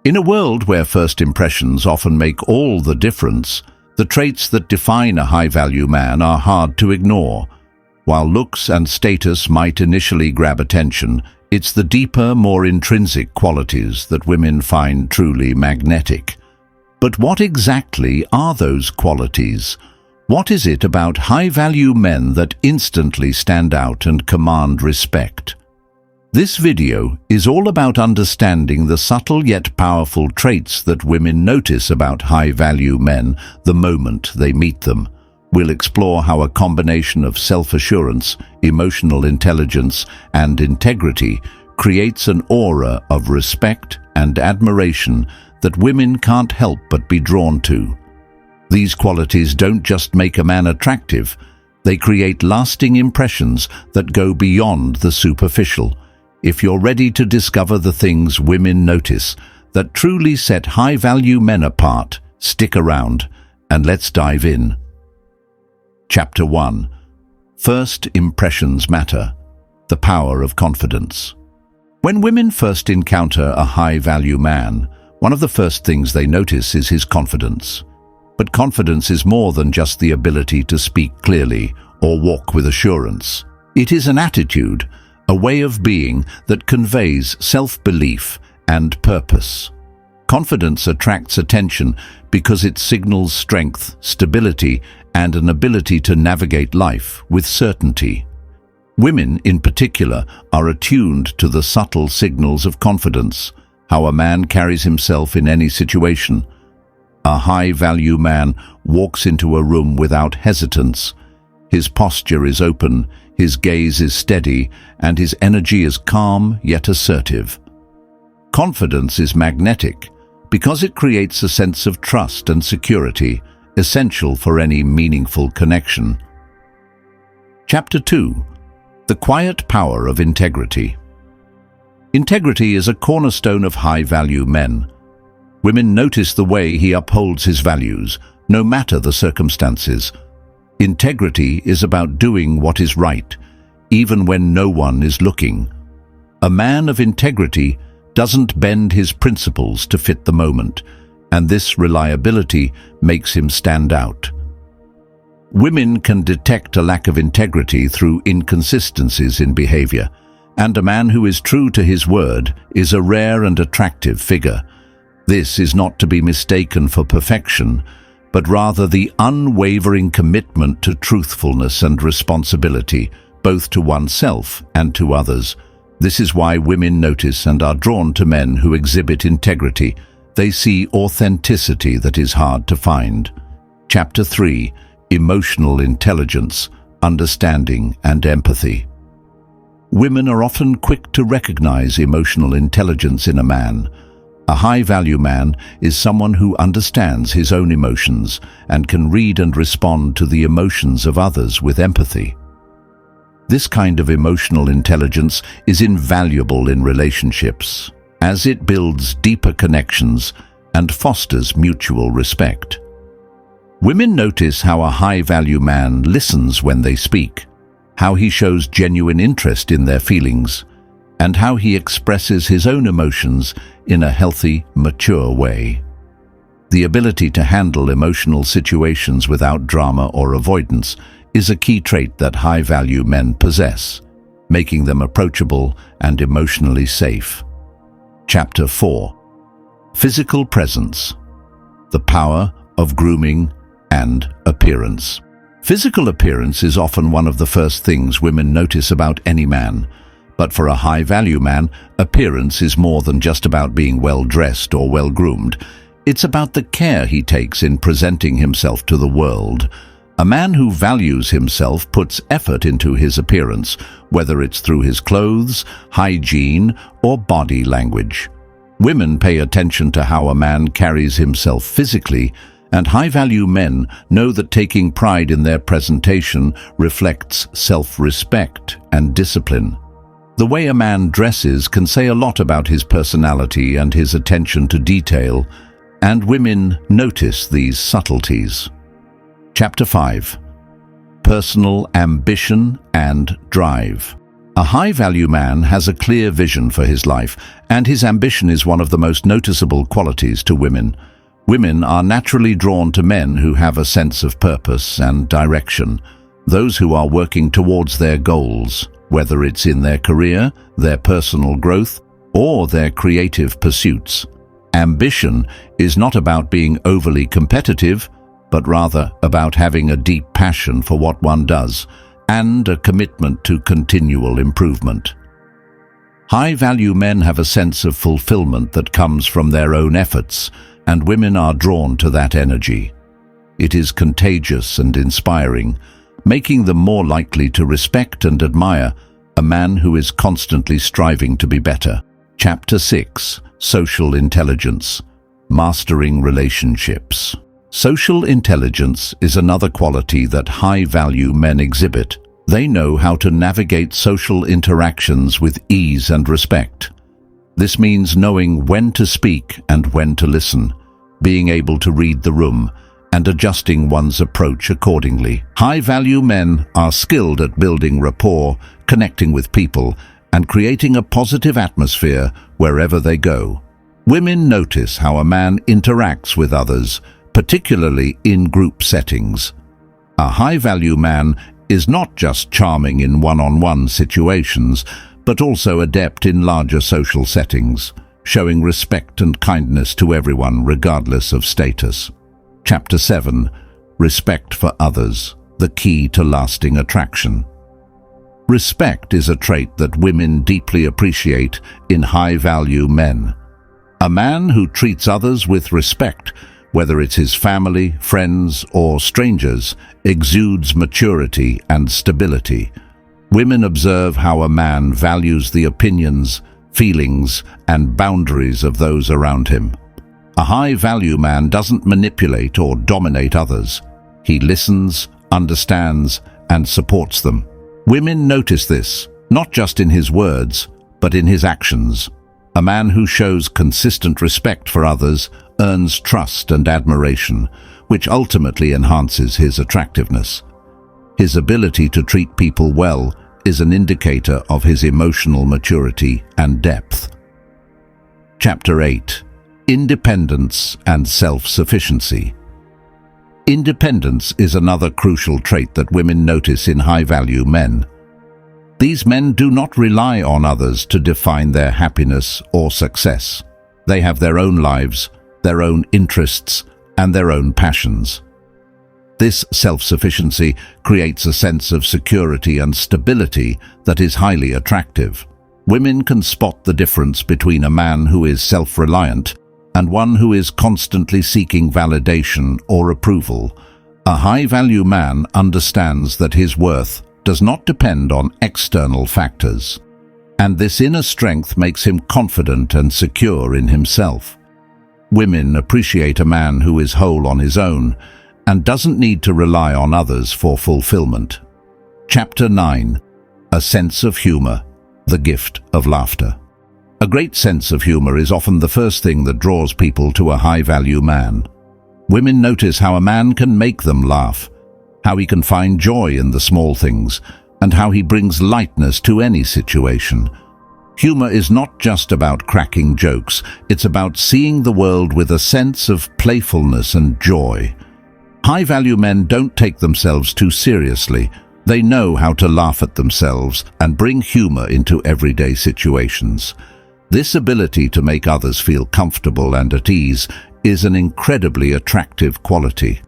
In a world where first impressions often make all the difference, the traits that define a high-value man are hard to ignore. While looks and status might initially grab attention, it's the deeper, more intrinsic qualities that women find truly magnetic. But what exactly are those qualities? What is it about high-value men that instantly stand out and command respect? This video is all about understanding the subtle yet powerful traits that women notice about high-value men the moment they meet them. We'll explore how a combination of self-assurance, emotional intelligence, and integrity creates an aura of respect and admiration that women can't help but be drawn to. These qualities don't just make a man attractive, they create lasting impressions that go beyond the superficial. If you're ready to discover the things women notice that truly set high-value men apart, stick around and let's dive in. Chapter 1. First Impressions Matter. The Power of Confidence. When women first encounter a high-value man, one of the first things they notice is his confidence. But confidence is more than just the ability to speak clearly or walk with assurance. It is an attitude, a way of being that conveys self-belief and purpose. Confidence attracts attention because it signals strength, stability, and an ability to navigate life with certainty. Women, in particular, are attuned to the subtle signals of confidence, how a man carries himself in any situation. A high-value man walks into a room without hesitance. His posture is open, his gaze is steady, and his energy is calm yet assertive. Confidence is magnetic because it creates a sense of trust and security, essential for any meaningful connection. Chapter 2. The Quiet Power of Integrity. Integrity is a cornerstone of high-value men. Women notice the way he upholds his values, no matter the circumstances. Integrity is about doing what is right, even when no one is looking. A man of integrity doesn't bend his principles to fit the moment, and this reliability makes him stand out. Women can detect a lack of integrity through inconsistencies in behavior, and a man who is true to his word is a rare and attractive figure. This is not to be mistaken for perfection, but rather the unwavering commitment to truthfulness and responsibility, both to oneself and to others. This is why women notice and are drawn to men who exhibit integrity. They see authenticity that is hard to find. Chapter 3. Emotional Intelligence, Understanding and Empathy. Women are often quick to recognize emotional intelligence in a man. A high-value man is someone who understands his own emotions and can read and respond to the emotions of others with empathy. This kind of emotional intelligence is invaluable in relationships, as it builds deeper connections and fosters mutual respect. Women notice how a high-value man listens when they speak, how he shows genuine interest in their feelings, and how he expresses his own emotions in a healthy, mature way. The ability to handle emotional situations without drama or avoidance is a key trait that high-value men possess, making them approachable and emotionally safe. Chapter 4. Physical Presence. The Power of Grooming and Appearance. Physical appearance is often one of the first things women notice about any man. But for a high-value man, appearance is more than just about being well-dressed or well-groomed. It's about the care he takes in presenting himself to the world. A man who values himself puts effort into his appearance, whether it's through his clothes, hygiene, or body language. Women pay attention to how a man carries himself physically, and high-value men know that taking pride in their presentation reflects self-respect and discipline. The way a man dresses can say a lot about his personality and his attention to detail, and women notice these subtleties. Chapter 5. Personal Ambition and Drive. A high-value man has a clear vision for his life, and his ambition is one of the most noticeable qualities to women. Women are naturally drawn to men who have a sense of purpose and direction, those who are working towards their goals, whether it's in their career, their personal growth, or their creative pursuits. Ambition is not about being overly competitive, but rather about having a deep passion for what one does and a commitment to continual improvement. High-value men have a sense of fulfillment that comes from their own efforts, and women are drawn to that energy. It is contagious and inspiring, making them more likely to respect and admire a man who is constantly striving to be better. Chapter 6: Social Intelligence. Mastering Relationships. Social intelligence is another quality that high-value men exhibit. They know how to navigate social interactions with ease and respect. This means knowing when to speak and when to listen, being able to read the room, and adjusting one's approach accordingly. High-value men are skilled at building rapport, connecting with people, and creating a positive atmosphere wherever they go. Women notice how a man interacts with others, particularly in group settings. A high-value man is not just charming in one-on-one situations, but also adept in larger social settings, showing respect and kindness to everyone regardless of status. Chapter 7: Respect for Others, the Key to Lasting Attraction. Respect is a trait that women deeply appreciate in high-value men. A man who treats others with respect, whether it's his family, friends, or strangers, exudes maturity and stability. Women observe how a man values the opinions, feelings, and boundaries of those around him. A high-value man doesn't manipulate or dominate others. He listens, understands, and supports them. Women notice this, not just in his words, but in his actions. A man who shows consistent respect for others earns trust and admiration, which ultimately enhances his attractiveness. His ability to treat people well is an indicator of his emotional maturity and depth. Chapter 8: Independence and Self-Sufficiency. Independence is another crucial trait that women notice in high-value men. These men do not rely on others to define their happiness or success. They have their own lives, their own interests, and their own passions. This self-sufficiency creates a sense of security and stability that is highly attractive. Women can spot the difference between a man who is self-reliant and one who is constantly seeking validation or approval. A high-value man understands that his worth does not depend on external factors, and this inner strength makes him confident and secure in himself. Women appreciate a man who is whole on his own and doesn't need to rely on others for fulfillment. Chapter 9: A Sense of Humor, the Gift of Laughter. A great sense of humor is often the first thing that draws people to a high-value man. Women notice how a man can make them laugh, how he can find joy in the small things, and how he brings lightness to any situation. Humor is not just about cracking jokes, it's about seeing the world with a sense of playfulness and joy. High-value men don't take themselves too seriously. They know how to laugh at themselves and bring humor into everyday situations. This ability to make others feel comfortable and at ease is an incredibly attractive quality.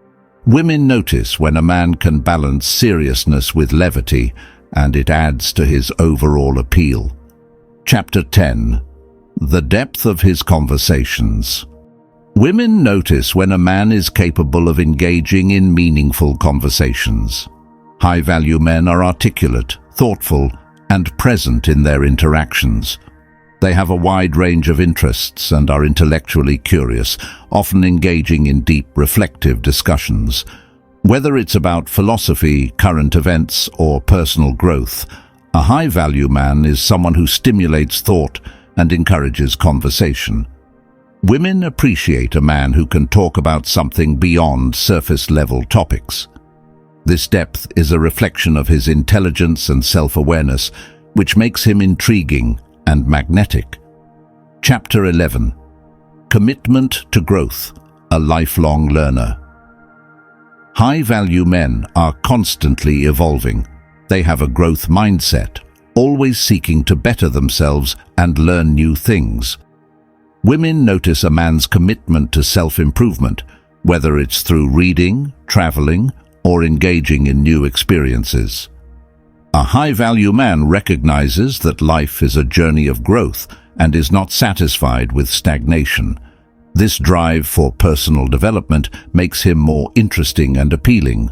Women notice when a man can balance seriousness with levity, and it adds to his overall appeal. Chapter 10: The Depth of His Conversations. Women notice when a man is capable of engaging in meaningful conversations. High-value men are articulate, thoughtful, and present in their interactions. They have a wide range of interests and are intellectually curious, often engaging in deep, reflective discussions. Whether it's about philosophy, current events, or personal growth, a high-value man is someone who stimulates thought and encourages conversation. Women appreciate a man who can talk about something beyond surface-level topics. This depth is a reflection of his intelligence and self-awareness, which makes him intriguing and magnetic. Chapter 11. Commitment to growth, a lifelong learner. High-value men are constantly evolving. They have a growth mindset, always seeking to better themselves and learn new things. Women notice a man's commitment to self-improvement, whether it's through reading, traveling, or engaging in new experiences. A high-value man recognizes that life is a journey of growth and is not satisfied with stagnation. This drive for personal development makes him more interesting and appealing.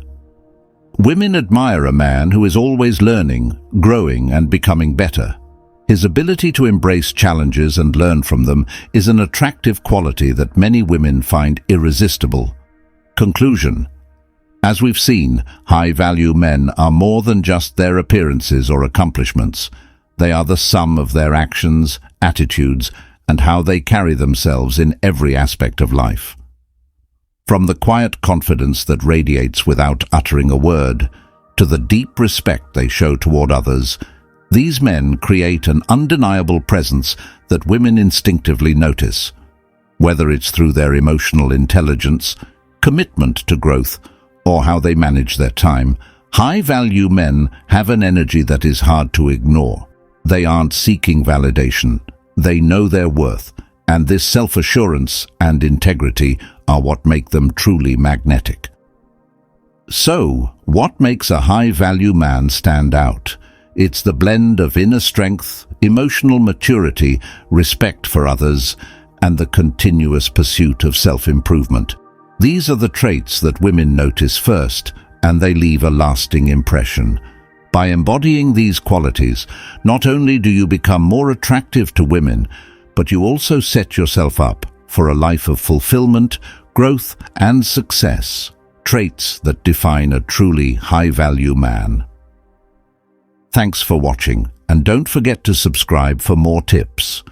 Women admire a man who is always learning, growing, and becoming better. His ability to embrace challenges and learn from them is an attractive quality that many women find irresistible. Conclusion. As we've seen, high-value men are more than just their appearances or accomplishments. They are the sum of their actions, attitudes, and how they carry themselves in every aspect of life. From the quiet confidence that radiates without uttering a word, to the deep respect they show toward others, these men create an undeniable presence that women instinctively notice. Whether it's through their emotional intelligence, commitment to growth, or how they manage their time, high-value men have an energy that is hard to ignore. They aren't seeking validation. They know their worth, and this self-assurance and integrity are what make them truly magnetic. So, what makes a high-value man stand out? It's the blend of inner strength, emotional maturity, respect for others, and the continuous pursuit of self-improvement. These are the traits that women notice first, and they leave a lasting impression. By embodying these qualities, not only do you become more attractive to women, but you also set yourself up for a life of fulfillment, growth, and success, traits that define a truly high-value man. Thanks for watching, and don't forget to subscribe for more tips.